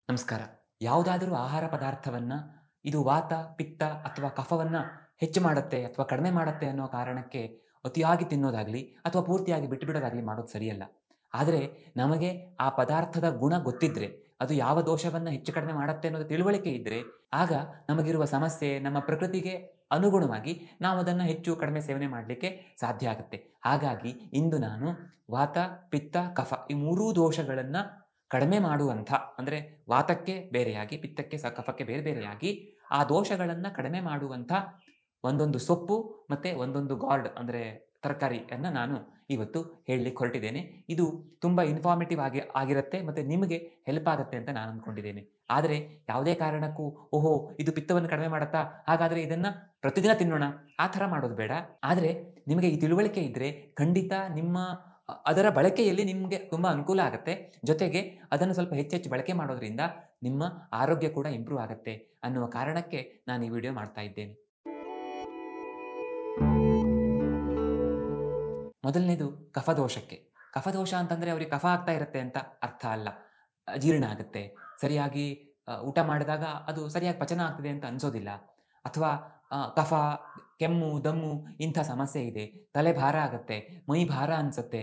ನಮಸ್ಕಾರ. ಯಾವುದಾದರೂ ಆಹಾರ ಪದಾರ್ಥವನ್ನ ಇದು ವಾತ, ಪಿತ್ತ ಅಥವಾ ಕಫವನ್ನ ಹೆಚ್ಚು ಮಾಡುತ್ತೆ ಅಥವಾ ಕಡಿಮೆ ಮಾಡುತ್ತೆ ಅನ್ನೋ ಕಾರಣಕ್ಕೆ ಅತಿಯಾಗಿ ತಿನ್ನೋದಾಗ್ಲಿ ಅಥವಾ ಪೂರ್ತಿಯಾಗಿ ಬಿಟ್ಟುಬಿಡೋದಾಗ್ಲಿ ಮಾಡೋದು ಸರಿಯಲ್ಲ. ಆದರೆ ನಮಗೆ ಆ ಪದಾರ್ಥದ ಗುಣ ಗೊತ್ತಿದ್ರೆ, ಅದು ಯಾವ ದೋಷವನ್ನ ಹೆಚ್ಚು ಕಡಿಮೆ ಮಾಡುತ್ತೆ ಅನ್ನೋದು ತಿಳುವಳಿಕೆ ಇದ್ರೆ, ಆಗ ನಮಗಿರುವ ಸಮಸ್ಯೆ ನಮ್ಮ ಪ್ರಕೃತಿಗೆ ಅನುಗುಣವಾಗಿ ನಾವು ಅದನ್ನ ಹೆಚ್ಚು ಕಡಿಮೆ ಸೇವನೆ ಮಾಡಲಿಕ್ಕೆ ಸಾಧ್ಯ ಆಗುತ್ತೆ. ಹಾಗಾಗಿ ಇಂದು ನಾನು ವಾತ, ಪಿತ್ತ, ಕಫ ಈ ಮೂರೂ ದೋಷಗಳನ್ನ ಕಡಿಮೆ ಮಾಡುವಂಥ ಅಂದರೆ ವಾತಕ್ಕೆ ಬೇರೆಯಾಗಿ, ಪಿತ್ತಕ್ಕೆ ಕಫಕ್ಕೆ ಬೇರೆ ಬೇರೆಯಾಗಿ ಆ ದೋಷಗಳನ್ನು ಕಡಿಮೆ ಮಾಡುವಂಥ ಒಂದೊಂದು ಸೊಪ್ಪು ಮತ್ತು ಒಂದೊಂದು ಗಾರ್ಡ್ ಅಂದರೆ ತರಕಾರಿಯನ್ನು ನಾನು ಇವತ್ತು ಹೇಳಲಿಕ್ಕೆ ಹೊರಟಿದ್ದೇನೆ. ಇದು ತುಂಬ ಇನ್ಫಾರ್ಮೇಟಿವ್ ಆಗಿರುತ್ತೆ ಮತ್ತು ನಿಮಗೆ ಹೆಲ್ಪ್ ಆಗುತ್ತೆ ಅಂತ ನಾನು ಅಂದ್ಕೊಂಡಿದ್ದೇನೆ. ಆದರೆ ಯಾವುದೇ ಕಾರಣಕ್ಕೂ ಓಹೋ ಇದು ಪಿತ್ತವನ್ನು ಕಡಿಮೆ ಮಾಡುತ್ತಾ, ಹಾಗಾದರೆ ಇದನ್ನು ಪ್ರತಿದಿನ ತಿನ್ನೋಣ, ಆ ಥರ ಮಾಡೋದು ಬೇಡ. ಆದರೆ ನಿಮಗೆ ಈ ತಿಳುವಳಿಕೆ ಇದ್ದರೆ ಖಂಡಿತ ನಿಮ್ಮ ಅದರ ಬಳಕೆಯಲ್ಲಿ ನಿಮಗೆ ತುಂಬ ಅನುಕೂಲ ಆಗುತ್ತೆ. ಜೊತೆಗೆ ಅದನ್ನು ಸ್ವಲ್ಪ ಹೆಚ್ಚೆಚ್ಚು ಬಳಕೆ ಮಾಡೋದ್ರಿಂದ ನಿಮ್ಮ ಆರೋಗ್ಯ ಕೂಡ ಇಂಪ್ರೂವ್ ಆಗುತ್ತೆ ಅನ್ನುವ ಕಾರಣಕ್ಕೆ ನಾನು ಈ ವಿಡಿಯೋ ಮಾಡ್ತಾ ಇದ್ದೇನೆ. ಮೊದಲನೇದು ಕಫದೋಷಕ್ಕೆ. ಕಫದೋಷ ಅಂತಂದರೆ ಅವರಿಗೆ ಕಫ ಆಗ್ತಾ ಇರುತ್ತೆ ಅಂತ ಅರ್ಥ ಅಲ್ಲ. ಜೀರ್ಣ ಆಗುತ್ತೆ, ಸರಿಯಾಗಿ ಊಟ ಮಾಡಿದಾಗ ಅದು ಸರಿಯಾಗಿ ಪಚನ ಆಗ್ತಿದೆ ಅಂತ ಅನಿಸೋದಿಲ್ಲ. ಅಥವಾ ಕಫ, ಕೆಮ್ಮು, ದಮ್ಮು ಇಂಥ ಸಮಸ್ಯೆ ಇದೆ, ತಲೆ ಭಾರ ಆಗುತ್ತೆ, ಮೈ ಭಾರ ಅನಿಸುತ್ತೆ,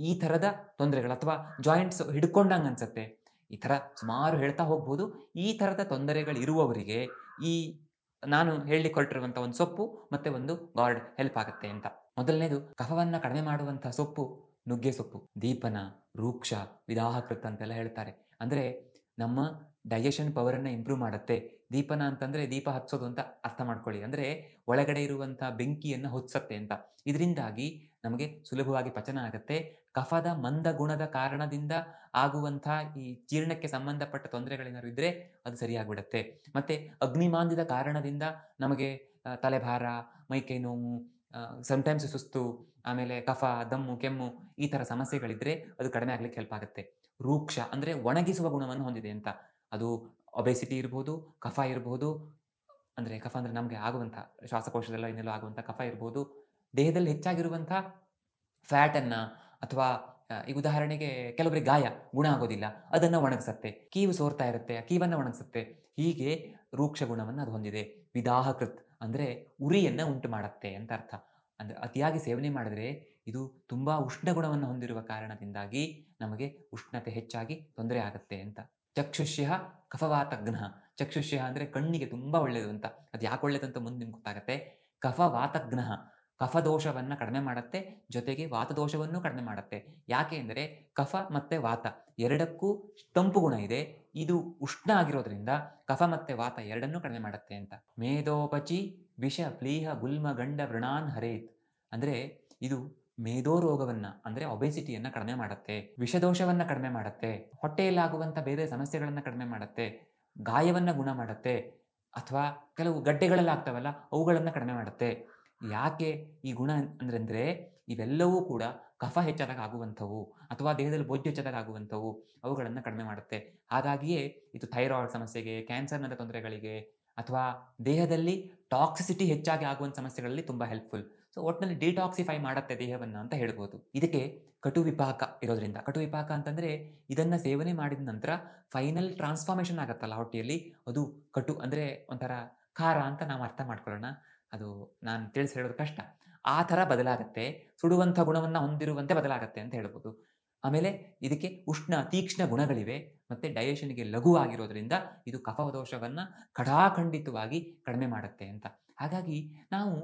ಈ ಥರದ ತೊಂದರೆಗಳು ಅಥವಾ ಜಾಯಿಂಟ್ಸ್ ಹಿಡ್ಕೊಂಡಂಗೆ ಅನಿಸುತ್ತೆ, ಈ ಥರ ಸುಮಾರು ಹೇಳ್ತಾ ಹೋಗ್ಬೋದು. ಈ ಥರದ ತೊಂದರೆಗಳಿರುವವರಿಗೆ ಈ ನಾನು ಹೇಳಲಿಕ್ಕೆ ಹೊರಟಿರುವಂಥ ಒಂದು ಸೊಪ್ಪು ಮತ್ತು ಒಂದು ಗಾರ್ಡ್ ಹೆಲ್ಪ್ ಆಗುತ್ತೆ ಅಂತ. ಮೊದಲನೇದು ಕಫವನ್ನು ಕಡಿಮೆ ಮಾಡುವಂಥ ಸೊಪ್ಪು ನುಗ್ಗೆ ಸೊಪ್ಪು. ದೀಪನ, ರೂಕ್ಷ, ವಿದಾಹಕೃತ್ ಅಂತೆಲ್ಲ ಹೇಳ್ತಾರೆ. ಅಂದರೆ ನಮ್ಮ ಡೈಜೆಷನ್ ಪವರನ್ನು ಇಂಪ್ರೂವ್ ಮಾಡುತ್ತೆ. ದೀಪನ ಅಂತಂದರೆ ದೀಪ ಹಚ್ಚೋದು ಅಂತ ಅರ್ಥ ಮಾಡ್ಕೊಳ್ಳಿ. ಅಂದರೆ ಒಳಗಡೆ ಇರುವಂಥ ಬೆಂಕಿಯನ್ನು ಹೊತ್ಸತ್ತೆ ಅಂತ. ಇದರಿಂದಾಗಿ ನಮಗೆ ಸುಲಭವಾಗಿ ಪಚನ ಆಗುತ್ತೆ. ಕಫದ ಮಂದ ಗುಣದ ಕಾರಣದಿಂದ ಆಗುವಂಥ ಈ ಜೀರ್ಣಕ್ಕೆ ಸಂಬಂಧಪಟ್ಟ ತೊಂದರೆಗಳೇನಾದ್ರು ಇದ್ದರೆ ಅದು ಸರಿಯಾಗಿಬಿಡುತ್ತೆ. ಮತ್ತು ಅಗ್ನಿಮಾಂದ್ಯದ ಕಾರಣದಿಂದ ನಮಗೆ ತಲೆಭಾರ, ಮೈಕೈ ನೋವು, ಸಮ್ಟೈಮ್ಸ್ ಸುಸ್ತು, ಆಮೇಲೆ ಕಫ, ದಮ್ಮು, ಕೆಮ್ಮು ಈ ಥರ ಸಮಸ್ಯೆಗಳಿದ್ದರೆ ಅದು ಕಡಿಮೆ ಆಗಲಿಕ್ಕೆ ಹೆಲ್ಪ್ ಆಗುತ್ತೆ. ರೂಕ್ಷ ಅಂದರೆ ಒಣಗಿಸುವ ಗುಣವನ್ನು ಹೊಂದಿದೆ ಅಂತ. ಅದು ಒಬೆಸಿಟಿ ಇರ್ಬೋದು, ಕಫ ಇರ್ಬೋದು. ಅಂದರೆ ಕಫ ಅಂದರೆ ನಮಗೆ ಆಗುವಂಥ ಶ್ವಾಸಕೋಶದಲ್ಲ ಇನ್ನೆಲ್ಲೋ ಆಗುವಂಥ ಕಫ ಇರ್ಬೋದು. ದೇಹದಲ್ಲಿ ಹೆಚ್ಚಾಗಿರುವಂಥ ಫ್ಯಾಟನ್ನು ಅಥವಾ ಈಗ ಉದಾಹರಣೆಗೆ ಕೆಲವರಿಗೆ ಗಾಯ ಗುಣ ಆಗೋದಿಲ್ಲ, ಅದನ್ನು ಒಣಗಿಸುತ್ತೆ. ಕೀವು ಸೋರ್ತಾ ಇರುತ್ತೆ, ಆ ಕೀವನ್ನು ಒಣಗಿಸುತ್ತೆ. ಹೀಗೆ ರೂಕ್ಷ ಗುಣವನ್ನು ಅದು ಹೊಂದಿದೆ. ವಿದಾಹಕೃತ್ ಅಂದರೆ ಉರಿಯನ್ನು ಉಂಟು ಮಾಡುತ್ತೆ ಅಂತ ಅರ್ಥ. ಅಂದರೆ ಅತಿಯಾಗಿ ಸೇವನೆ ಮಾಡಿದರೆ ಇದು ತುಂಬ ಉಷ್ಣ ಗುಣವನ್ನು ಹೊಂದಿರುವ ಕಾರಣದಿಂದಾಗಿ ನಮಗೆ ಉಷ್ಣತೆ ಹೆಚ್ಚಾಗಿ ತೊಂದರೆ ಆಗುತ್ತೆ ಅಂತ. ಚಕ್ಷುಷ್ಯ ಕಫವಾತಘ್ನ. ಚಕ್ಷುಷ್ಯ ಅಂದರೆ ಕಣ್ಣಿಗೆ ತುಂಬ ಒಳ್ಳೆಯದು ಅಂತ. ಅದು ಯಾಕೆ ಒಳ್ಳೆಯದಂತ ಮುಂದೆ ನಿಮ್ಗೆ ಗೊತ್ತಾಗುತ್ತೆ. ಕಫವಾತಘ್ನ ಕಫದೋಷವನ್ನು ಕಡಿಮೆ ಮಾಡುತ್ತೆ, ಜೊತೆಗೆ ವಾತದೋಷವನ್ನು ಕಡಿಮೆ ಮಾಡುತ್ತೆ. ಯಾಕೆ ಅಂದರೆ ಕಫ ಮತ್ತು ವಾತ ಎರಡಕ್ಕೂ ತಂಪು ಗುಣ ಇದೆ. ಇದು ಉಷ್ಣ ಆಗಿರೋದ್ರಿಂದ ಕಫ ಮತ್ತು ವಾತ ಎರಡನ್ನೂ ಕಡಿಮೆ ಮಾಡುತ್ತೆ ಅಂತ. ಮೇದೋಪಚಿ ವಿಷ ಪ್ಲೀಹ ಗುಲ್ಮ ಗಂಡ ವೃಣಾನ್ ಹರೇತ್. ಅಂದರೆ ಇದು ಮೇದೋ ರೋಗವನ್ನು ಅಂದರೆ ಒಬೆಸಿಟಿಯನ್ನು ಕಡಿಮೆ ಮಾಡುತ್ತೆ, ವಿಷದೋಷವನ್ನು ಕಡಿಮೆ ಮಾಡುತ್ತೆ, ಹೊಟ್ಟೆಯಲ್ಲಾಗುವಂಥ ಬೇರೆ ಸಮಸ್ಯೆಗಳನ್ನು ಕಡಿಮೆ ಮಾಡುತ್ತೆ, ಗಾಯವನ್ನು ಗುಣ ಮಾಡುತ್ತೆ, ಅಥವಾ ಕೆಲವು ಗಡ್ಡೆಗಳಲ್ಲಾಗ್ತವಲ್ಲ ಅವುಗಳನ್ನು ಕಡಿಮೆ ಮಾಡುತ್ತೆ. ಯಾಕೆ ಈ ಗುಣ ಅಂದರೆ ಇವೆಲ್ಲವೂ ಕೂಡ ಕಫ ಹೆಚ್ಚಾದಾಗ ಆಗುವಂಥವು ಅಥವಾ ದೇಹದಲ್ಲಿ ಬೊಜ್ಜು ಹೆಚ್ಚಾದಾಗ ಆಗುವಂಥವು, ಅವುಗಳನ್ನು ಕಡಿಮೆ ಮಾಡುತ್ತೆ. ಹಾಗಾಗಿಯೇ ಇದು ಥೈರಾಯ್ಡ್ ಸಮಸ್ಯೆಗೆ, ಕ್ಯಾನ್ಸರ್ನಂಥ ತೊಂದರೆಗಳಿಗೆ ಅಥವಾ ದೇಹದಲ್ಲಿ ಟಾಕ್ಸಿಸಿಟಿ ಹೆಚ್ಚಾಗಿ ಆಗುವಂಥ ಸಮಸ್ಯೆಗಳಲ್ಲಿ ತುಂಬ ಹೆಲ್ಪ್ಫುಲ್. ಸೊ ಒಟ್ಟಿನಲ್ಲಿ ಡಿಟಾಕ್ಸಿಫೈ ಮಾಡುತ್ತೆ ದೇಹವನ್ನು ಅಂತ ಹೇಳ್ಬೋದು. ಇದಕ್ಕೆ ಕಟು ವಿಪಾಕ ಇರೋದ್ರಿಂದ, ಕಟು ವಿಪಾಕ ಅಂತಂದರೆ ಇದನ್ನು ಸೇವನೆ ಮಾಡಿದ ನಂತರ ಫೈನಲ್ ಟ್ರಾನ್ಸ್ಫಾರ್ಮೇಷನ್ ಆಗುತ್ತಲ್ಲ ಹೊಟ್ಟೆಯಲ್ಲಿ, ಅದು ಕಟು ಅಂದರೆ ಒಂಥರ ಖಾರ ಅಂತ ನಾವು ಅರ್ಥ ಮಾಡ್ಕೊಳ್ಳೋಣ. ಅದು ನಾನು ತಿಳಿಸಿ ಹೇಳೋದು ಕಷ್ಟ. ಆ ಥರ ಬದಲಾಗುತ್ತೆ, ಸುಡುವಂಥ ಗುಣವನ್ನು ಹೊಂದಿರುವಂತೆ ಬದಲಾಗುತ್ತೆ ಅಂತ ಹೇಳ್ಬೋದು. ಆಮೇಲೆ ಇದಕ್ಕೆ ಉಷ್ಣ ತೀಕ್ಷ್ಣ ಗುಣಗಳಿವೆ ಮತ್ತು ಡೈಜೆಷನ್ಗೆ ಲಘುವಾಗಿರೋದ್ರಿಂದ ಇದು ಕಫದೋಷವನ್ನು ಖಡಾಖಂಡಿತವಾಗಿ ಕಡಿಮೆ ಮಾಡುತ್ತೆ ಅಂತ. ಹಾಗಾಗಿ ನಾವು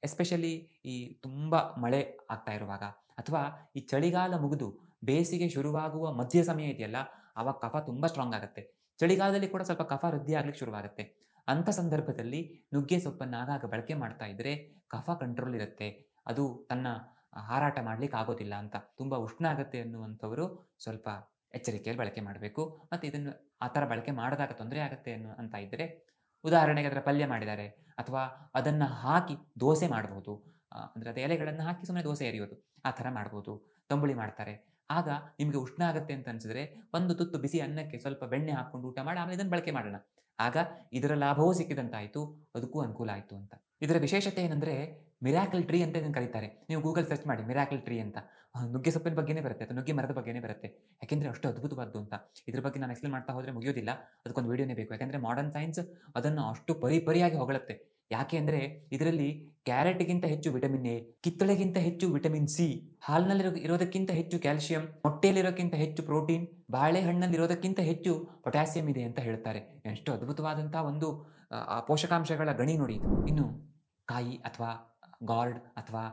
ಎಸ್ಪೆಷಲಿ ಈ ತುಂಬ ಮಳೆ ಆಗ್ತಾ ಇರುವಾಗ ಅಥವಾ ಈ ಚಳಿಗಾಲ ಮುಗಿದು ಬೇಸಿಗೆ ಶುರುವಾಗುವ ಮಧ್ಯ ಸಮಯ ಇದೆಯಲ್ಲ, ಆವಾಗ ಕಫ ತುಂಬ ಸ್ಟ್ರಾಂಗ್ ಆಗುತ್ತೆ. ಚಳಿಗಾಲದಲ್ಲಿ ಕೂಡ ಸ್ವಲ್ಪ ಕಫ ವೃದ್ಧಿ ಆಗ್ಲಿಕ್ಕೆ ಶುರುವಾಗುತ್ತೆ. ಅಂಥ ಸಂದರ್ಭದಲ್ಲಿ ನುಗ್ಗೆ ಸೊಪ್ಪನ್ನು ಆಗಾಗ ಬಳಕೆ ಮಾಡ್ತಾ ಇದ್ದರೆ ಕಫ ಕಂಟ್ರೋಲ್ ಇರುತ್ತೆ, ಅದು ತನ್ನ ಹಾರಾಟ ಮಾಡಲಿಕ್ಕೆ ಆಗೋದಿಲ್ಲ ಅಂತ. ತುಂಬ ಉಷ್ಣ ಆಗುತ್ತೆ ಅನ್ನುವಂಥವರು ಸ್ವಲ್ಪ ಎಚ್ಚರಿಕೆಯಲ್ಲಿ ಬಳಕೆ ಮಾಡಬೇಕು. ಮತ್ತು ಇದನ್ನು ಆ ಥರ ಬಳಕೆ ಮಾಡಿದಾಗ ತೊಂದರೆ ಆಗುತ್ತೆ ಅಂತ ಇದ್ದರೆ, ಉದಾಹರಣೆಗೆ ಅದರ ಪಲ್ಯ ಮಾಡಿದ್ದಾರೆ ಅಥವಾ ಅದನ್ನು ಹಾಕಿ ದೋಸೆ ಮಾಡ್ಬೋದು. ಅಂದರೆ ಅದು ಎಲೆಗಳನ್ನು ಹಾಕಿ ಸುಮ್ಮನೆ ದೋಸೆ ಎರಿಯೋದು, ಆ ಥರ ಮಾಡ್ಬೋದು. ತಂಬುಳಿ ಮಾಡ್ತಾರೆ. ಆಗ ನಿಮಗೆ ಉಷ್ಣ ಆಗುತ್ತೆ ಅಂತ ಅನಿಸಿದ್ರೆ ಒಂದು ತುತ್ತು ಬಿಸಿ ಅನ್ನಕ್ಕೆ ಸ್ವಲ್ಪ ಬೆಣ್ಣೆ ಹಾಕ್ಕೊಂಡು ಊಟ ಮಾಡಿ ಆಮೇಲೆ ಇದನ್ನು ಬಳಕೆ ಮಾಡೋಣ. ಆಗ ಇದರ ಲಾಭವೂ ಸಿಕ್ಕಿದಂತಾಯಿತು, ಅದಕ್ಕೂ ಅನುಕೂಲ ಆಯಿತು ಅಂತ. ಇದರ ವಿಶೇಷತೆ ಏನಂದರೆ ಮಿರಾಕಲ್ ಟ್ರೀ ಅಂತ ಇದನ್ನು ಕರೀತಾರೆ. ನೀವು ಗೂಗಲ್ ಸರ್ಚ್ ಮಾಡಿ ಮಿರಾಕಲ್ ಟ್ರೀ ಅಂತ. ನುಗ್ಗೆ ಸೊಪ್ಪಿನ ಬಗ್ಗೆನೇ ಬರುತ್ತೆ ಅಥವಾ ನುಗ್ಗೆ ಮರದ ಬಗ್ಗೆನೇ ಬರುತ್ತೆ. ಯಾಕೆಂದರೆ ಅಷ್ಟು ಅದ್ಭುತವಾದ್ದು ಅಂತ. ಇದ್ರ ಬಗ್ಗೆ ನಾನು ಎಕ್ಸ್‌ಪ್ಲೇನ್ ಮಾಡ್ತಾ ಹೋದರೆ ಮುಗಿಯೋದಿಲ್ಲ. ಅದಕ್ಕೊಂದು ವೀಡಿಯೋನೇ ಬೇಕು. ಯಾಕೆಂದರೆ ಮಾಡರ್ನ್ ಸೈನ್ಸ್ ಅದನ್ನು ಅಷ್ಟು ಪರಿಪರಿಯಾಗಿ ಹೊಗಳುತ್ತೆ. ಯಾಕೆ ಅಂದರೆ ಇದರಲ್ಲಿ ಕ್ಯಾರೆಟ್‌ಗಿಂತ ಹೆಚ್ಚು ವಿಟಮಿನ್ ಎ, ಕಿತ್ತಳೆಗಿಂತ ಹೆಚ್ಚು ವಿಟಮಿನ್ ಸಿ, ಇರೋದಕ್ಕಿಂತ ಹೆಚ್ಚು ಕ್ಯಾಲ್ಸಿಯಂ, ಮೊಟ್ಟೆಯಲ್ಲಿರೋಕ್ಕಿಂತ ಹೆಚ್ಚು ಪ್ರೋಟೀನ್, ಬಾಳೆಹಣ್ಣಲ್ಲಿರೋದಕ್ಕಿಂತ ಹೆಚ್ಚು ಪೊಟ್ಯಾಸಿಯಂ ಇದೆ ಅಂತ ಹೇಳ್ತಾರೆ. ಎಷ್ಟು ಅದ್ಭುತವಾದಂಥ ಒಂದು ಪೋಷಕಾಂಶಗಳ ಗಣಿ ನೋಡಿ ಇದು. ಇನ್ನು ಕಾಯಿ ಅಥವಾ ಗಾರ್ಡ್ ಅಥವಾ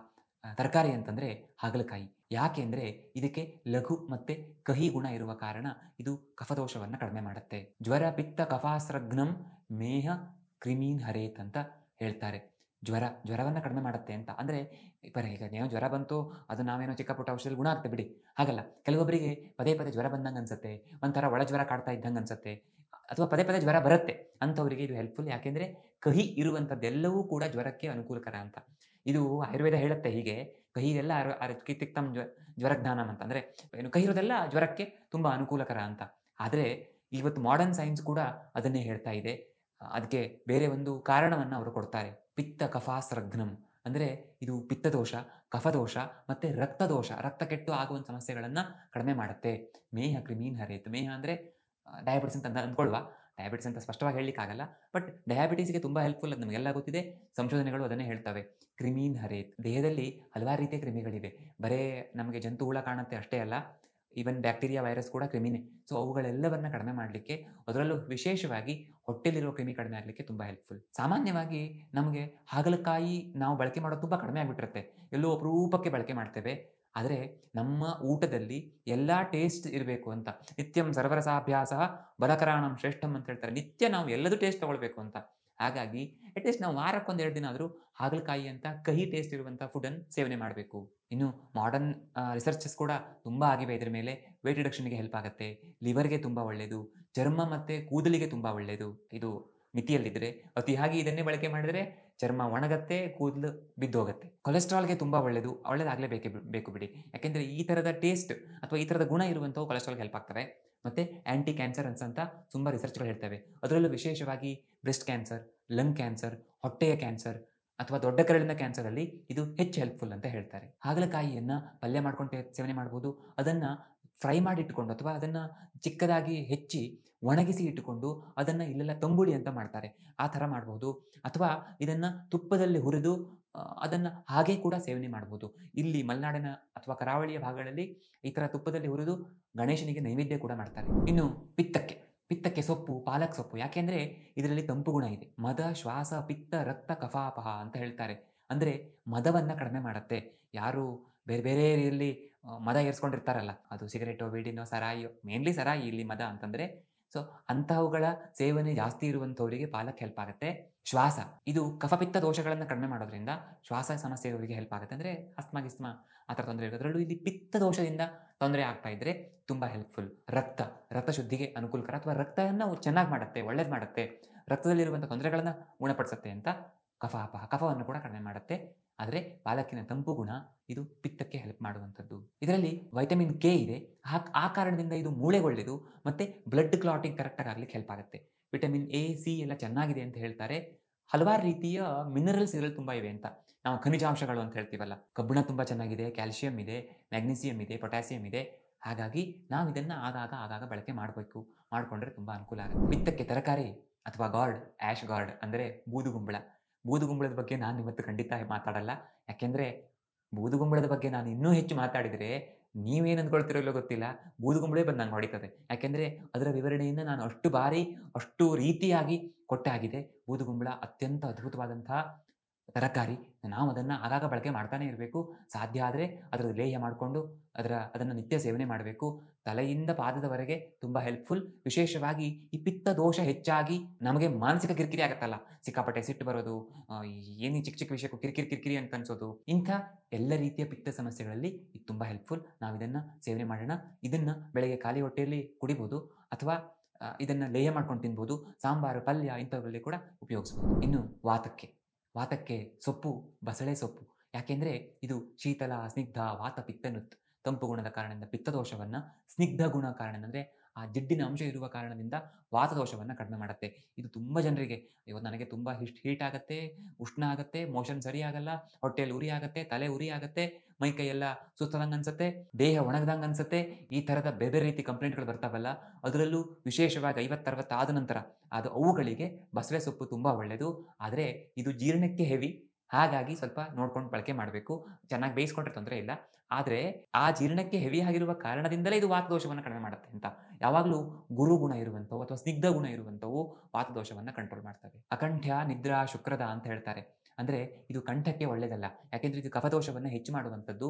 ತರಕಾರಿ ಅಂತಂದರೆ ಹಾಗಲಕಾಯಿ. ಯಾಕೆ ಅಂದರೆ ಇದಕ್ಕೆ ಲಘು ಮತ್ತು ಕಹಿ ಗುಣ ಇರುವ ಕಾರಣ ಇದು ಕಫದೋಷವನ್ನು ಕಡಿಮೆ ಮಾಡುತ್ತೆ. ಜ್ವರ ಪಿತ್ತ ಕಫಾಸ್ರಘ್ನಂ ಮೇಹ ಕ್ರಿಮೀನ್ ಹರೇತ್ ಅಂತ ಹೇಳ್ತಾರೆ. ಜ್ವರವನ್ನು ಕಡಿಮೆ ಮಾಡುತ್ತೆ ಅಂತ. ಅಂದರೆ ಈಗ ಏನೋ ಜ್ವರ ಬಂತು, ಅದು ನಾವೇನೋ ಚಿಕ್ಕ ಪುಟ್ಟ ಔಷಧದಲ್ಲಿ ಗುಣ ಆಗ್ತದೆ ಬಿಡಿ, ಹಾಗಲ್ಲ. ಕೆಲವೊಬ್ಬರಿಗೆ ಪದೇ ಪದೇ ಜ್ವರ ಬಂದಂಗೆ ಅನ್ಸುತ್ತೆ, ಒಂಥರ ಒಳ ಜ್ವರ ಕಾಡ್ತಾ ಇದ್ದಂಗೆ ಅನ್ಸುತ್ತೆ, ಅಥವಾ ಪದೇ ಪದೇ ಜ್ವರ ಬರುತ್ತೆ ಅಂಥವರಿಗೆ ಇದು ಹೆಲ್ಪ್ಫುಲ್. ಯಾಕೆಂದರೆ ಕಹಿ ಇರುವಂಥದ್ದೆಲ್ಲವೂ ಕೂಡ ಜ್ವರಕ್ಕೆ ಅನುಕೂಲಕರ ಅಂತ. ಇದು ಆಯುರ್ವೇದ ಹೇಳುತ್ತೆ ಹೀಗೆ, ಕಹಿ ಎಲ್ಲ ಕಿತ್ತಿಕ್ತಂ ಜ್ವರಜ್ಞಾನಂ ಅಂತ. ಅಂದರೆ ಏನು ಕಹಿ ಇರೋದೆಲ್ಲ ಜ್ವರಕ್ಕೆ ತುಂಬ ಅನುಕೂಲಕರ ಅಂತ. ಆದರೆ ಇವತ್ತು ಮಾಡರ್ನ್ ಸೈನ್ಸ್ ಕೂಡ ಅದನ್ನೇ ಹೇಳ್ತಾ ಇದೆ. ಅದಕ್ಕೆ ಬೇರೆ ಒಂದು ಕಾರಣವನ್ನು ಅವರು ಕೊಡ್ತಾರೆ. ಪಿತ್ತ ಕಫಾಸ್ರಘ್ನಂ ಅಂದರೆ ಇದು ಪಿತ್ತದೋಷ, ಕಫದೋಷ ಮತ್ತು ರಕ್ತದೋಷ, ರಕ್ತ ಕೆಟ್ಟು ಆಗುವಂಥ ಸಮಸ್ಯೆಗಳನ್ನು ಕಡಿಮೆ ಮಾಡುತ್ತೆ. ಮೇಹ ಕ್ರಿಮೀನ್ ಹರೇತ್. ಮೇಹ ಅಂದರೆ ಡಯಾಬಿಟಿಸ್ ಅಂತ ಅಂದ್ಕೊಳ್ಳುವ. ಡಯಾಬಿಟಿಸ್ ಅಂತ ಸ್ಪಷ್ಟವಾಗಿ ಹೇಳಲಿಕ್ಕಾಗಲ್ಲ, ಬಟ್ ಡಯಾಬಿಟೀಸ್ಗೆ ತುಂಬ ಹೆಲ್ಪ್ಫುಲ್. ಅದು ನಮಗೆಲ್ಲ ಗೊತ್ತಿದೆ, ಸಂಶೋಧನೆಗಳು ಅದನ್ನೇ ಹೇಳ್ತವೆ. ಕ್ರಿಮೀನ್ ಹರೇತ್. ದೇಹದಲ್ಲಿ ಹಲವಾರು ರೀತಿಯ ಕ್ರಿಮಿಗಳಿವೆ. ಬರೇ ನಮಗೆ ಜಂತು ಹುಳ ಕಾಣುತ್ತೆ ಅಷ್ಟೇ ಅಲ್ಲ, ಈವನ್ ಬ್ಯಾಕ್ಟೀರಿಯಾ, ವೈರಸ್ ಕೂಡ ಕ್ರಿಮಿನೇ. ಸೊ ಅವುಗಳೆಲ್ಲವನ್ನು ಕಡಿಮೆ ಮಾಡಲಿಕ್ಕೆ, ಅದರಲ್ಲೂ ವಿಶೇಷವಾಗಿ ಹೊಟ್ಟೆಲಿರೋ ಕ್ರಿಮಿ ಕಡಿಮೆ ಆಗಲಿಕ್ಕೆ ತುಂಬ ಹೆಲ್ಪ್ಫುಲ್. ಸಾಮಾನ್ಯವಾಗಿ ನಮಗೆ ಹಾಗಲಕಾಯಿ ನಾವು ಬಳಕೆ ಮಾಡೋದು ತುಂಬ ಕಡಿಮೆ ಆಗಿಬಿಟ್ಟಿರುತ್ತೆ. ಎಲ್ಲೋ ಅಪರೂಪಕ್ಕೆ ಬಳಕೆ ಮಾಡ್ತೇವೆ. ಆದರೆ ನಮ್ಮ ಊಟದಲ್ಲಿ ಎಲ್ಲ ಟೇಸ್ಟ್ ಇರಬೇಕು ಅಂತ. ನಿತ್ಯಂ ಸರ್ವರಸಾಭ್ಯಾಸ ಬಲಕರಾಣಂ ಶ್ರೇಷ್ಠಂ ಅಂತ ಹೇಳ್ತಾರೆ. ನಿತ್ಯ ನಾವು ಎಲ್ಲದೂ ಟೇಸ್ಟ್ ತೊಗೊಳ್ಬೇಕು ಅಂತ. ಹಾಗಾಗಿ ಅಟ್ಲೀಸ್ಟ್ ನಾವು ವಾರಕ್ಕೊಂದು 2 ದಿನ ಆದರೂ ಹಾಗಲಕಾಯಿ ಅಂತ ಕಹಿ ಟೇಸ್ಟ್ ಇರುವಂಥ ಫುಡ್ಡನ್ನು ಸೇವನೆ ಮಾಡಬೇಕು. ಇನ್ನು ಮಾಡರ್ನ್ ರಿಸರ್ಚಸ್ ಕೂಡ ತುಂಬ ಆಗಿವೆ ಇದರ ಮೇಲೆ. ವೇಟ್ ರಿಡಕ್ಷನ್ಗೆ ಹೆಲ್ಪ್ ಆಗುತ್ತೆ, ಲಿವರ್ಗೆ ತುಂಬ ಒಳ್ಳೆಯದು, ಚರ್ಮ ಮತ್ತು ಕೂದಲಿಗೆ ತುಂಬ ಒಳ್ಳೆಯದು. ಇದು ಮಿತಿಯಲ್ಲಿದ್ದರೆ. ಅತಿಯಾಗಿ ಇದನ್ನೇ ಬಳಕೆ ಮಾಡಿದರೆ ಚರ್ಮ ಒಣಗತ್ತೆ, ಕೂದಲು ಬಿದ್ದೋಗುತ್ತೆ. ಕೊಲೆಸ್ಟ್ರಾಲ್ಗೆ ತುಂಬ ಬೇಕು ಬಿಡಿ. ಯಾಕೆಂದರೆ ಈ ಥರದ ಟೇಸ್ಟ್ ಅಥವಾ ಈ ಥರದ ಗುಣ ಇರುವಂಥವು ಕೊಲೆಸ್ಟ್ರಾಲ್ಗೆ ಹೆಲ್ಪ್ ಆಗ್ತವೆ. ಮತ್ತು ಆ್ಯಂಟಿ ಕ್ಯಾನ್ಸರ್ಸ್ ಅಂತ ತುಂಬ ರಿಸರ್ಚ್ಗಳು ಹೇಳ್ತವೆ. ಅದರಲ್ಲೂ ವಿಶೇಷವಾಗಿ ಬ್ರೆಸ್ಟ್ ಕ್ಯಾನ್ಸರ್, ಲಂಗ್ ಕ್ಯಾನ್ಸರ್, ಹೊಟ್ಟೆಯ ಕ್ಯಾನ್ಸರ್ ಅಥವಾ ದೊಡ್ಡ ಕರಳಿನ ಕ್ಯಾನ್ಸರಲ್ಲಿ ಇದು ಹೆಚ್ಚು ಹೆಲ್ಪ್ಫುಲ್ ಅಂತ ಹೇಳ್ತಾರೆ. ಹಾಗಲಕಾಯಿಯನ್ನು ಪಲ್ಯ ಮಾಡ್ಕೊಂಡು ಸೇವನೆ ಮಾಡ್ಬೋದು. ಅದನ್ನು ಫ್ರೈ ಮಾಡಿ ಇಟ್ಟುಕೊಂಡು ಅಥವಾ ಅದನ್ನು ಚಿಕ್ಕದಾಗಿ ಹೆಚ್ಚಿ ಒಣಗಿಸಿ ಇಟ್ಟುಕೊಂಡು ಅದನ್ನು ಇಲ್ಲೆಲ್ಲ ತಂಬುಳಿ ಅಂತ ಮಾಡ್ತಾರೆ, ಆ ಥರ ಮಾಡ್ಬೋದು. ಅಥವಾ ಇದನ್ನು ತುಪ್ಪದಲ್ಲಿ ಹುರಿದು ಅದನ್ನು ಹಾಗೆ ಕೂಡ ಸೇವನೆ ಮಾಡ್ಬೋದು. ಇಲ್ಲಿ ಮಲೆನಾಡಿನ ಅಥವಾ ಕರಾವಳಿಯ ಭಾಗಗಳಲ್ಲಿ ಈ ಥರ ತುಪ್ಪದಲ್ಲಿ ಹುರಿದು ಗಣೇಶನಿಗೆ ನೈವೇದ್ಯ ಕೂಡ ಮಾಡ್ತಾರೆ. ಇನ್ನು ಪಿತ್ತಕ್ಕೆ ಸೊಪ್ಪು, ಪಾಲಕ್ ಸೊಪ್ಪು. ಯಾಕೆಂದರೆ ಇದರಲ್ಲಿ ತಂಪು ಗುಣ ಇದೆ. ಮದ, ಶ್ವಾಸ, ಪಿತ್ತ, ರಕ್ತ, ಕಫಾಪಹ ಅಂತ ಹೇಳ್ತಾರೆ. ಅಂದರೆ ಮದವನ್ನು ಕಡಿಮೆ ಮಾಡುತ್ತೆ. ಯಾರು ಬೇರೆ ಬೇರೆಯಲ್ಲಿ ಮದ ಏರಿಸ್ಕೊಂಡಿರ್ತಾರಲ್ಲ, ಅದು ಸಿಗರೇಟೋ, ಬೀಡಿನೋ, ಸರಾಯಿಯೋ, ಮೇನ್ಲಿ ಸರಾಯಿ ಇಲ್ಲಿ ಮದ ಅಂತಂದರೆ. ಸೊ ಅಂಥವುಗಳ ಸೇವನೆ ಜಾಸ್ತಿ ಇರುವಂಥವರಿಗೆ ಪಾಲಕ್ ಹೆಲ್ಪ್ ಆಗುತ್ತೆ. ಶ್ವಾಸ, ಇದು ಕಫಪಿತ್ತ ದೋಷಗಳನ್ನು ಕಡಿಮೆ ಮಾಡೋದ್ರಿಂದ ಶ್ವಾಸ ಸಮಸ್ಯೆ ಇರೋರಿಗೆ ಹೆಲ್ಪ್ ಆಗುತ್ತೆ. ಅಂದರೆ ಗಿಸ್ಮಾ ಆ ಥರ ತೊಂದರೆ ಇರೋದು. ಅದರಲ್ಲೂ ಇಲ್ಲಿ ಪಿತ್ತ ದೋಷದಿಂದ ತೊಂದರೆ ಆಗ್ತಾ ಇದ್ದರೆ ತುಂಬ ಹೆಲ್ಪ್ಫುಲ್. ರಕ್ತ ಶುದ್ಧಿಗೆ ಅನುಕೂಲಕರ, ಅಥವಾ ರಕ್ತವನ್ನು ಚೆನ್ನಾಗಿ ಮಾಡುತ್ತೆ, ಒಳ್ಳೇದು ಮಾಡುತ್ತೆ, ರಕ್ತದಲ್ಲಿರುವಂಥ ತೊಂದರೆಗಳನ್ನು ಗುಣಪಡಿಸುತ್ತೆ ಅಂತ. ಕಫವನ್ನು ಕೂಡ ಕಡಿಮೆ ಮಾಡುತ್ತೆ. ಆದರೆ ಪಾಲಕಿನ ತಂಪು ಗುಣ ಇದು ಪಿತ್ತಕ್ಕೆ ಹೆಲ್ಪ್ ಮಾಡುವಂಥದ್ದು. ಇದರಲ್ಲಿ ವೈಟಮಿನ್ ಕೆ ಇದೆ. ಆ ಕಾರಣದಿಂದ ಇದು ಮೂಳೆಗೆ ಒಳ್ಳೆಯದು ಮತ್ತು ಬ್ಲಡ್ ಕ್ಲಾಟಿಂಗ್ ಕರೆಕ್ಟಾಗಿ ಆಗ್ಲಿಕ್ಕೆ ಹೆಲ್ಪ್ ಆಗುತ್ತೆ. ವಿಟಮಿನ್ ಎ, ಸಿ ಎಲ್ಲ ಚೆನ್ನಾಗಿದೆ ಅಂತ ಹೇಳ್ತಾರೆ. ಹಲವಾರು ರೀತಿಯ ಮಿನರಲ್ಸ್ ಇದರಲ್ಲಿ ತುಂಬ ಇವೆ ಅಂತ. ನಾವು ಖನಿಜಾಂಶಗಳು ಅಂತ ಹೇಳ್ತೀವಲ್ಲ, ಕಬ್ಬಿಣ ತುಂಬ ಚೆನ್ನಾಗಿದೆ, ಕ್ಯಾಲ್ಸಿಯಂ ಇದೆ, ಮ್ಯಾಗ್ನೀಸಿಯಂ ಇದೆ, ಪೊಟ್ಯಾಸಿಯಂ ಇದೆ. ಹಾಗಾಗಿ ನಾವು ಇದನ್ನು ಆಗಾಗ ಬಳಕೆ ಮಾಡಿಕೊಂಡ್ರೆ ತುಂಬ ಅನುಕೂಲ ಆಗುತ್ತೆ. ಪಿತ್ತಕ್ಕೆ ತರಕಾರಿ ಅಥವಾ ಆ್ಯಶ್ ಗಾರ್ಡ್ ಅಂದರೆ ಬೂದುಗುಂಬಳದ ಬಗ್ಗೆ ನಾನು ಇವತ್ತು ಖಂಡಿತ ಮಾತಾಡಲ್ಲ. ಯಾಕೆಂದರೆ ಬೂದುಗುಂಬಳದ ಬಗ್ಗೆ ನಾನು ಇನ್ನೂ ಹೆಚ್ಚು ಮಾತಾಡಿದರೆ ನೀವೇನು ಅಂದ್ಕೊಳ್ತಿರೋ ಇಲ್ಲೋ ಗೊತ್ತಿಲ್ಲ, ಬೂದುಗುಂಬಳೇ ಬಂದು ನಂಗೆ ಹೊಡಿತದೆ. ಯಾಕೆಂದರೆ ಅದರ ವಿವರಣೆಯನ್ನು ನಾನು ಅಷ್ಟು ರೀತಿಯಾಗಿ ಕೊಟ್ಟಾಗಿದೆ. ಬೂದುಗುಂಬಳ ಅತ್ಯಂತ ಅದ್ಭುತವಾದಂಥ ತರಕಾರಿ. ನಾವು ಅದನ್ನು ಆಗಾಗ ಬಳಕೆ ಮಾಡ್ತಾನೆ ಇರಬೇಕು. ಸಾಧ್ಯ ಆದರೆ ಅದರ ಲೇಹ್ಯ ಮಾಡಿಕೊಂಡು ಅದನ್ನು ನಿತ್ಯ ಸೇವನೆ ಮಾಡಬೇಕು. ತಲೆಯಿಂದ ಪಾದದವರೆಗೆ ತುಂಬ ಹೆಲ್ಪ್ಫುಲ್. ವಿಶೇಷವಾಗಿ ಈ ಪಿತ್ತ ದೋಷ ಹೆಚ್ಚಾಗಿ ನಮಗೆ ಮಾನಸಿಕ ಕಿರಿಕಿರಿ ಆಗುತ್ತಲ್ಲ, ಸಿಕ್ಕಾಪಟ್ಟೆ ಸಿಟ್ಟು ಬರೋದು, ಏನು ಚಿಕ್ಕ ವಿಷಯಕ್ಕೂ ಕಿರಿಕಿರಿ ಅಂತ ಅನ್ಸೋದು, ಇಂಥ ಎಲ್ಲ ರೀತಿಯ ಪಿತ್ತ ಸಮಸ್ಯೆಗಳಲ್ಲಿ ಇದು ತುಂಬ ಹೆಲ್ಪ್ಫುಲ್. ನಾವು ಇದನ್ನು ಸೇವನೆ ಮಾಡೋಣ. ಇದನ್ನು ಬೆಳಗ್ಗೆ ಖಾಲಿ ಹೊಟ್ಟೆಯಲ್ಲಿ ಕುಡಿಬೋದು, ಅಥವಾ ಇದನ್ನು ಲೇಹ್ಯ ಮಾಡ್ಕೊಂಡು ತಿನ್ಬೋದು. ಸಾಂಬಾರು, ಪಲ್ಯ ಇಂಥವುಗಳಲ್ಲಿ ಕೂಡ ಉಪಯೋಗಿಸ್ಬೋದು. ಇನ್ನು ವಾತಕ್ಕೆ ಸೊಪ್ಪು, ಬಸಳೆ ಸೊಪ್ಪು. ಯಾಕೆಂದರೆ ಇದು ಶೀತಲ, ಸ್ನಿಗ್ಧ, ವಾತ ಪಿತ್ತನುತ್, ತಂಪು ಗುಣದ ಕಾರಣದಿಂದ ಪಿತ್ತದೋಷವನ್ನು, ಸ್ನಿಗ್ಧ ಗುಣ ಕಾರಣ ಅಂದರೆ ಆ ಜಿಡ್ಡಿನ ಅಂಶ ಇರುವ ಕಾರಣದಿಂದ ವಾತದೋಷವನ್ನು ಕಡಿಮೆ ಮಾಡುತ್ತೆ. ಇದು ತುಂಬ ಜನರಿಗೆ ಇವತ್ತು ನನಗೆ ತುಂಬ ಹೀಟ್ ಆಗುತ್ತೆ, ಉಷ್ಣ ಆಗುತ್ತೆ, ಮೋಷನ್ ಸರಿ ಆಗಲ್ಲ, ಹೊಟ್ಟೆಯಲ್ಲಿ ಉರಿ ಆಗುತ್ತೆ, ತಲೆ ಉರಿ ಆಗುತ್ತೆ, ಮೈ ಕೈಯೆಲ್ಲ ಸುಸ್ತದಂಗೆ ಅನ್ಸುತ್ತೆ, ದೇಹ ಒಣಗ್ದಂಗೆ ಅನ್ಸುತ್ತೆ, ಈ ಥರದ ಬೇರೆ ಬೇರೆ ರೀತಿ ಕಂಪ್ಲೇಂಟ್ಗಳು ಬರ್ತಾವಲ್ಲ, ಅದರಲ್ಲೂ ವಿಶೇಷವಾಗಿ 50-60 ಆದ ನಂತರ ಅವುಗಳಿಗೆ ಬಸಳೆ ಸೊಪ್ಪು ತುಂಬ ಒಳ್ಳೆಯದು. ಆದರೆ ಇದು ಜೀರ್ಣಕ್ಕೆ ಹೆವಿ, ಹಾಗಾಗಿ ಸ್ವಲ್ಪ ನೋಡ್ಕೊಂಡು ಬಳಕೆ ಮಾಡಬೇಕು. ಚೆನ್ನಾಗಿ ಬೇಯಿಸ್ಕೊಂಡ್ರೆ ತೊಂದರೆ ಇಲ್ಲ. ಆದರೆ ಆ ಜೀರ್ಣಕ್ಕೆ ಹೆವಿ ಆಗಿರುವ ಕಾರಣದಿಂದಲೇ ಇದು ವಾತದೋಷವನ್ನು ಕಡಿಮೆ ಮಾಡುತ್ತೆ ಅಂತ. ಯಾವಾಗಲೂ ಗುರು ಗುಣ ಇರುವಂಥವು ಅಥವಾ ಸ್ನಿಗ್ಧ ಗುಣ ಇರುವಂಥವು ವಾತದೋಷವನ್ನು ಕಂಟ್ರೋಲ್ ಮಾಡ್ತವೆ. ಅಕಂಠ್ಯ ನಿದ್ರಾ ಶುಕ್ರದ ಅಂತ ಹೇಳ್ತಾರೆ. ಅಂದರೆ ಇದು ಕಂಠಕ್ಕೆ ಒಳ್ಳೆಯದಲ್ಲ, ಯಾಕೆಂದರೆ ಇದು ಕಫದೋಷವನ್ನು ಹೆಚ್ಚು ಮಾಡುವಂಥದ್ದು.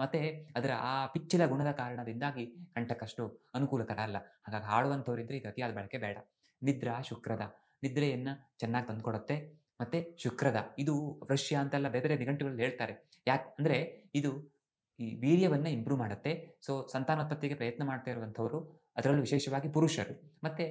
ಮತ್ತೆ ಅದರ ಆ ಪಿಚ್ಚಲ ಗುಣದ ಕಾರಣದಿಂದಾಗಿ ಕಂಠಕ್ಕಷ್ಟು ಅನುಕೂಲಕರ ಅಲ್ಲ. ಹಾಗಾಗಿ ಹಾಡುವಂಥವರಿದ್ದರೆ ಇದು ಅತಿಯಾದ ಬಳಕೆ ಬೇಡ. ನಿದ್ರಾ ಶುಕ್ರದ, ನಿದ್ರೆಯನ್ನು ಚೆನ್ನಾಗಿ ತಂದುಕೊಡುತ್ತೆ. ಮತ್ತು ಶುಕ್ರದ ಇದು ವೃಶ್ಯ ಅಂತೆಲ್ಲ ಬೇರೆ ಬೇರೆ ನಿಘಂಟುಗಳಲ್ಲಿ ಹೇಳ್ತಾರೆ. ಅಂದರೆ ಇದು ಈ ವೀರ್ಯವನ್ನು ಇಂಪ್ರೂವ್ ಮಾಡುತ್ತೆ. ಸೊ ಸಂತಾನೋತ್ಪತ್ತಿಗೆ ಪ್ರಯತ್ನ ಮಾಡ್ತಾ ಇರುವಂಥವರು, ಅದರಲ್ಲೂ ವಿಶೇಷವಾಗಿ ಪುರುಷರು, ಮತ್ತು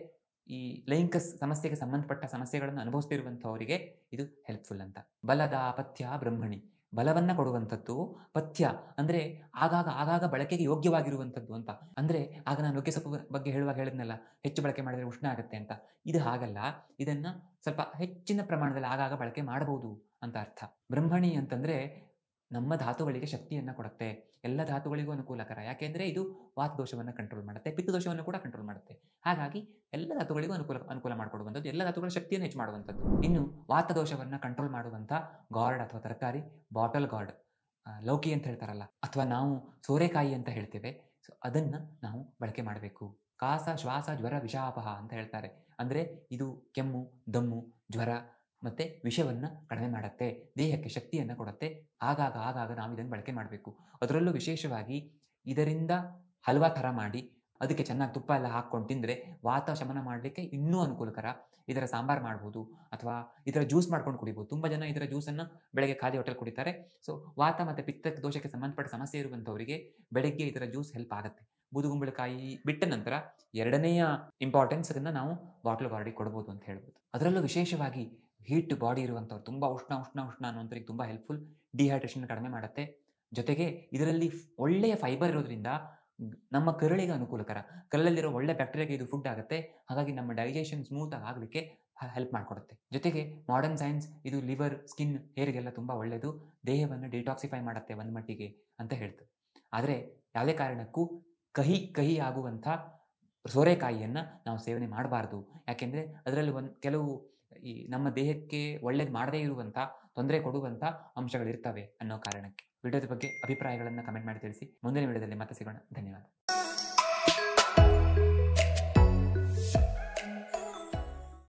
ಈ ಲೈಂಗಿಕ ಸಮಸ್ಯೆಗೆ ಸಂಬಂಧಪಟ್ಟ ಸಮಸ್ಯೆಗಳನ್ನು ಅನುಭವಿಸ್ತಿರುವಂಥವರಿಗೆ ಇದು ಹೆಲ್ಪ್ಫುಲ್ ಅಂತ. ಬಲದ ಪಥ್ಯ ಬ್ರಹ್ಮಣಿ, ಬಲವನ್ನು ಕೊಡುವಂಥದ್ದು. ಪಥ್ಯ ಅಂದರೆ ಆಗಾಗ ಬಳಕೆಗೆ ಯೋಗ್ಯವಾಗಿರುವಂಥದ್ದು ಅಂತ. ಅಂದರೆ ಆಗ ನಾನು ನುಗ್ಗೆ ಸೊಪ್ಪು ಬಗ್ಗೆ ಹೇಳುವಾಗ ಹೇಳಿದ್ನಲ್ಲ, ಹೆಚ್ಚು ಬಳಕೆ ಮಾಡಿದರೆ ಉಷ್ಣ ಆಗುತ್ತೆ ಅಂತ. ಇದು ಹಾಗಲ್ಲ, ಇದನ್ನು ಸ್ವಲ್ಪ ಹೆಚ್ಚಿನ ಪ್ರಮಾಣದಲ್ಲಿ ಆಗಾಗ ಬಳಕೆ ಮಾಡಬಹುದು ಅಂತ ಅರ್ಥ. ಬ್ರಹ್ಮಣಿ ಅಂತಂದರೆ ನಮ್ಮ ಧಾತುಗಳಿಗೆ ಶಕ್ತಿಯನ್ನು ಕೊಡುತ್ತೆ. ಎಲ್ಲ ಧಾತುಗಳಿಗೂ ಅನುಕೂಲಕರ, ಯಾಕೆಂದರೆ ಇದು ವಾತದೋಷವನ್ನು ಕಂಟ್ರೋಲ್ ಮಾಡುತ್ತೆ, ಪಿತ್ತದೋಷವನ್ನು ಕೂಡ ಕಂಟ್ರೋಲ್ ಮಾಡುತ್ತೆ. ಹಾಗಾಗಿ ಎಲ್ಲ ಧಾತುಗಳಿಗೂ ಅನುಕೂಲ ಮಾಡಿಕೊಡುವಂಥದ್ದು, ಎಲ್ಲ ಧಾತುಗಳ ಶಕ್ತಿಯನ್ನು ಹೆಚ್ಚು ಮಾಡುವಂಥದ್ದು. ಇನ್ನು ವಾತದೋಷವನ್ನು ಕಂಟ್ರೋಲ್ ಮಾಡುವಂಥ ಗಾರ್ಡ್ ಅಥವಾ ತರಕಾರಿ ಬಾಟಲ್ ಗಾರ್ಡ್, ಲೌಕಿ ಅಂತ ಹೇಳ್ತಾರಲ್ಲ, ಅಥವಾ ನಾವು ಸೋರೆಕಾಯಿ ಅಂತ ಹೇಳ್ತೇವೆ. ಸೊ ಅದನ್ನು ನಾವು ಬಳಕೆ ಮಾಡಬೇಕು. ಕಾಸ ಶ್ವಾಸ ಜ್ವರ ವಿಷಾಪಹ ಅಂತ ಹೇಳ್ತಾರೆ. ಅಂದರೆ ಇದು ಕೆಮ್ಮು, ದಮ್ಮು, ಜ್ವರ ಮತ್ತು ವಿಷವನ್ನು ಕಡಿಮೆ ಮಾಡುತ್ತೆ, ದೇಹಕ್ಕೆ ಶಕ್ತಿಯನ್ನು ಕೊಡುತ್ತೆ. ಆಗಾಗ ನಾವು ಇದನ್ನು ಬಳಕೆ ಮಾಡಬೇಕು. ಅದರಲ್ಲೂ ವಿಶೇಷವಾಗಿ ಇದರಿಂದ ಹಲ್ವಾ ಥರ ಮಾಡಿ ಅದಕ್ಕೆ ಚೆನ್ನಾಗಿ ತುಪ್ಪ ಎಲ್ಲ ಹಾಕ್ಕೊಂಡು ತಿಂದರೆ ವಾತ ಶಮನ ಮಾಡಲಿಕ್ಕೆ ಇನ್ನೂ ಅನುಕೂಲಕರ. ಇದರ ಸಾಂಬಾರು ಮಾಡ್ಬೋದು, ಅಥವಾ ಇದರ ಜ್ಯೂಸ್ ಮಾಡ್ಕೊಂಡು ಕುಡಿಬೋದು. ತುಂಬ ಜನ ಇದರ ಜ್ಯೂಸನ್ನು ಬೆಳಗ್ಗೆ ಖಾಲಿ ಹೊಟ್ಟೆಲಿ ಕುಡಿತಾರೆ. ಸೊ ವಾತ ಮತ್ತು ಪಿತ್ತ ದೋಷಕ್ಕೆ ಸಂಬಂಧಪಟ್ಟ ಸಮಸ್ಯೆ ಇರುವಂಥವರಿಗೆ ಬೆಳಗ್ಗೆ ಇದರ ಜ್ಯೂಸ್ ಹೆಲ್ಪ್ ಆಗುತ್ತೆ. ಬೂದುಗುಂಬಳಕಾಯಿ ಬಿಟ್ಟ ನಂತರ ಎರಡನೆಯ ಇಂಪಾರ್ಟೆನ್ಸ್ ಅದನ್ನು ನಾವು ಬಾಟ್ಲ್ ಗಾರ್ಡಿಗೆ ಕೊಡ್ಬೋದು ಅಂತ ಹೇಳ್ಬೋದು. ಅದರಲ್ಲೂ ವಿಶೇಷವಾಗಿ ಹೀಟ್ ಬಾಡಿ ಇರುವಂಥವ್ರು, ತುಂಬ ಉಷ್ಣ ಅನ್ನೋಂಥವ್ರಿಗೆ ತುಂಬ ಹೆಲ್ಪ್ಫುಲ್. ಡಿಹೈಡ್ರೇಷನ್ ಕಡಿಮೆ ಮಾಡುತ್ತೆ. ಜೊತೆಗೆ ಇದರಲ್ಲಿ ಒಳ್ಳೆಯ ಫೈಬರ್ ಇರೋದ್ರಿಂದ ನಮ್ಮ ಕರುಳಿಗೆ ಅನುಕೂಲಕರ. ಕರಳಲ್ಲಿರೋ ಒಳ್ಳೆ ಬ್ಯಾಕ್ಟೀರಿಯಾಗೆ ಇದು ಫುಡ್ ಆಗುತ್ತೆ. ಹಾಗಾಗಿ ನಮ್ಮ ಡೈಜೆಷನ್ ಸ್ಮೂತಾಗಿ ಆಗಲಿಕ್ಕೆ ಹೆಲ್ಪ್ ಮಾಡಿಕೊಡುತ್ತೆ. ಜೊತೆಗೆ ಮಾಡರ್ನ್ ಸೈನ್ಸ್ ಇದು ಲಿವರ್, ಸ್ಕಿನ್, ಹೇರಿಗೆಲ್ಲ ತುಂಬ ಒಳ್ಳೆಯದು. ದೇಹವನ್ನು ಡಿಟಾಕ್ಸಿಫೈ ಮಾಡುತ್ತೆ ಒಂದು ಮಟ್ಟಿಗೆ ಅಂತ ಹೇಳ್ತದೆ. ಆದರೆ ಯಾವುದೇ ಕಾರಣಕ್ಕೂ ಕಹಿ ಆಗುವಂಥ ಸೋರೆಕಾಯಿಯನ್ನು ನಾವು ಸೇವನೆ ಮಾಡಬಾರ್ದು. ಯಾಕೆಂದರೆ ಅದರಲ್ಲಿ ಕೆಲವು ಈ ನಮ್ಮ ದೇಹಕ್ಕೆ ಒಳ್ಳೇದು ಮಾಡದೇ ಇರುವಂಥ, ತೊಂದರೆ ಕೊಡುವಂಥ ಅಂಶಗಳಿರ್ತವೆ ಅನ್ನೋ ಕಾರಣಕ್ಕೆ. ವಿಡಿಯೋದ ಬಗ್ಗೆ ಅಭಿಪ್ರಾಯಗಳನ್ನು ಕಮೆಂಟ್ ಮಾಡಿ ತಿಳಿಸಿ. ಮುಂದಿನ ವಿಡಿಯೋದಲ್ಲಿ ಮತ್ತೆ ಸಿಗೋಣ. ಧನ್ಯವಾದ.